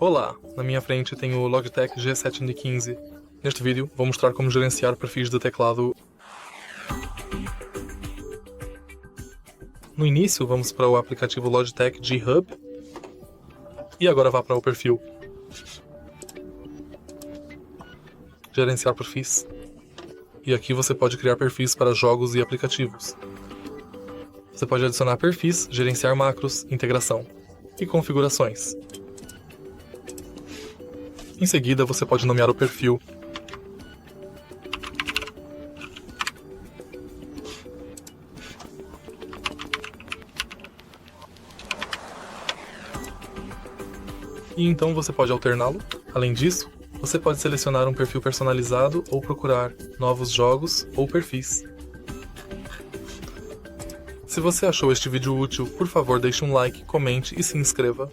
Olá, na minha frente tenho o Logitech G715. Neste vídeo vou mostrar como gerenciar perfis de teclado. No início vamos para o aplicativo Logitech G Hub e agora vá para o perfil. Gerenciar perfis. E aqui você pode criar perfis para jogos e aplicativos. Você pode adicionar perfis, gerenciar macros, integração e configurações. Em seguida, você pode nomear o perfil. E então você pode alterná-lo. Além disso, você pode selecionar um perfil personalizado ou procurar novos jogos ou perfis. Se você achou este vídeo útil, por favor deixe um like, comente e se inscreva.